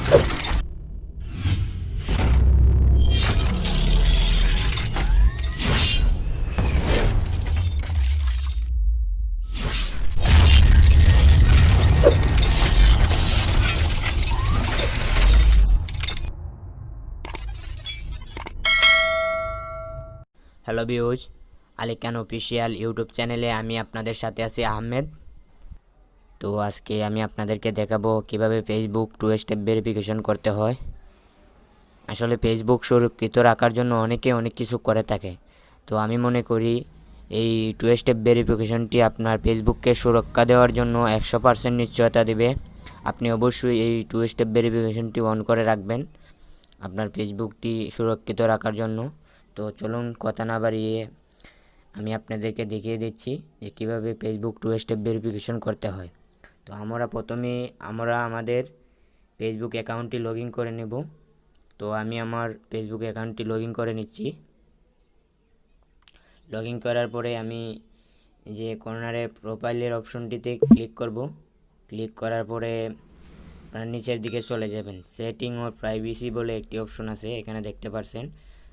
Hello views, আলিকান official YouTube চ্যানেলে আমি আপনাদের সাথে আছি আহমেদ। তো আজকে আমি আপনাদেরকে দেখাবো কিভাবে ফেসবুক 2 স্টেপ ভেরিফিকেশন করতে হয়। আসলে ফেসবুক সুরক্ষিত রাখার জন্য অনেকে অনেক কিছু করে থাকে। তো আমি মনে করি এই 2 স্টেপ ভেরিফিকেশনটি আপনার ফেসবুককে সুরক্ষা দেওয়ার জন্য 100% নিশ্চয়তা দেবে। আপনি অবশ্যই এই 2 স্টেপ ভেরিফিকেশনটি অন করে রাখবেন আপনার ফেসবুকটি সুরক্ষিত রাখার জন্য। তো চলুন কথা না বাড়িয়ে আমি আপনাদেরকে দেখিয়ে দিচ্ছি যে কীভাবে ফেসবুক 2 স্টেপ ভেরিফিকেশন করতে হয়। তো আমরা আমাদের ফেসবুক অ্যাকাউন্টটি লগ ইন করে নেব। তো আমি আমার ফেসবুক অ্যাকাউন্টটি লগ ইন করে নিচ্ছি। লগ ইন করার পরে আমি যে কর্নারে প্রোফাইলের অপশনটিতে ক্লিক করব। ক্লিক করার পরে আপনারা নিচের দিকে চলে যাবেন। সেটিং অর প্রাইভেসি বলে একটি অপশন আছে, এখানে দেখতে পাচ্ছেন।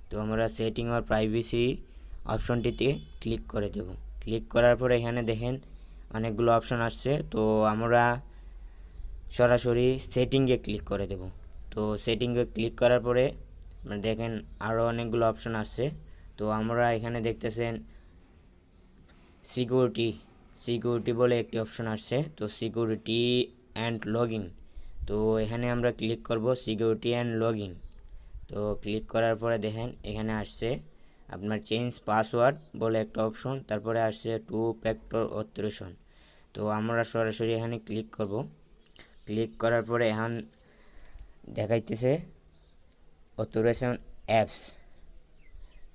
তো আমরা সেটিং অর প্রাইভেসি অপশনটিতে ক্লিক করে দেব। ক্লিক করার পরে এখানে দেখেন অনেকগুলো অপশন আসছে। তো আমরা সরাসরি সেটিংয়ে ক্লিক করে দেব। তো সেটিংয়ে ক্লিক করার পরে দেখেন আরও অনেকগুলো অপশন আসছে। তো আমরা এখানে দেখতেছেন সিকিউরিটি বলে একটি অপশন আসছে। তো সিকিউরিটি অ্যান্ড লগ ইন, তো এখানে আমরা ক্লিক করব সিকিউরিটি অ্যান্ড লগ ইন। তো ক্লিক করার পরে দেখেন এখানে আসছে আপনার চেঞ্জ পাসওয়ার্ড বলে একটা অপশন, তারপরে আসছে 2 ফ্যাক্টর অথেন্টিকেশন। তো আমরা সরাসরি এখানে ক্লিক করব। ক্লিক করার পরে এখন দেখাইতেছে অথেন্টিকেশন অ্যাপস।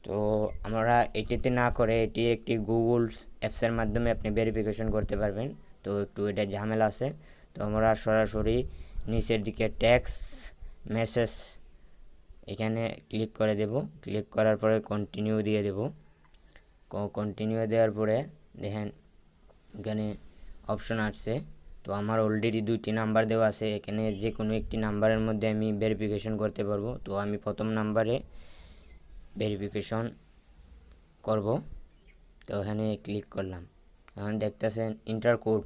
তো আমরা এটিতে না করে এটি একটি গুগল অ্যাপসের মাধ্যমে আপনি ভেরিফিকেশন করতে পারবেন। তো একটু এটা ঝামেলা আছে। তো আমরা সরাসরি নিচের দিকে টেক্সট মেসেজ এখানে ক্লিক করে দেব। ক্লিক করার পরে কন্টিনিউ দিয়ে দেব। কন্টিনিউ দেওয়ার পরে দেখেন এখানে অপশন আসছে। তো আমার অলরেডি 2টি নাম্বার দেওয়া আছে, এখানে যে কোনো একটি নাম্বারের মধ্যে আমি ভেরিফিকেশন করতে পারবো। তো আমি প্রথম নাম্বারে ভেরিফিকেশন করব। তো এখানে ক্লিক করলাম। এখন দেখতেছেন ইন্টার কোড,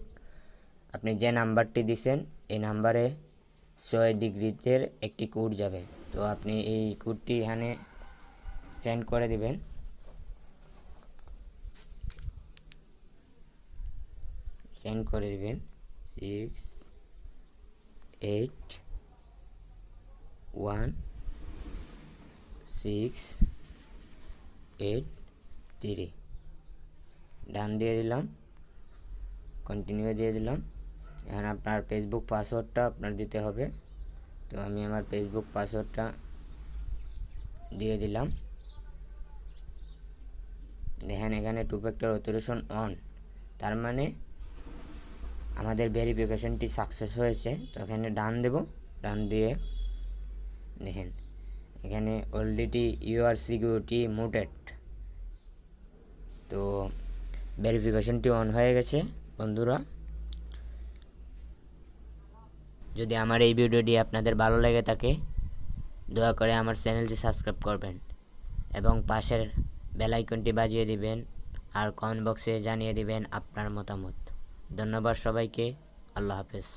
আপনি যে নাম্বারটি দিছেন এই নাম্বারে 6 ডিজিটের একটি কোড যাবে। তো আপনি এই কোডটি এখানে সেন্ড করে দিবেন। সেন্ড করে দিবেন 68163 ডান দিয়ে দিলাম, কন্টিনিউ দিয়ে দিলাম। এখন আপনার ফেসবুক পাসওয়ার্ডটা আপনার দিতে হবে। তো আমি আমার ফেসবুক পাসওয়ার্ডটা দিয়ে দিলাম। দেখেন এখানে 2 ফ্যাক্টর অথেন্টিকেশন অন, তার মানে আমাদের ভেরিফিকেশনটি সাকসেস হয়েছে। তো এখানে ডান দেব। ডান দিয়ে দেখেন এখানে অলরেডি ইউআর সিকিউরিটি মুটেড। তো ভেরিফিকেশনটি অন হয়ে গেছে বন্ধুরা। যদি আমার এই ভিডিওটি আপনাদের ভালো লেগে থাকে দয়া করে আমার চ্যানেলটি সাবস্ক্রাইব করবেন এবং পাশের বেল আইকনটি বাজিয়ে দিবেন আর কমেন্ট বক্সে জানিয়ে দিবেন আপনার মতামত। ধন্যবাদ সবাইকে। আল্লাহ হাফেজ।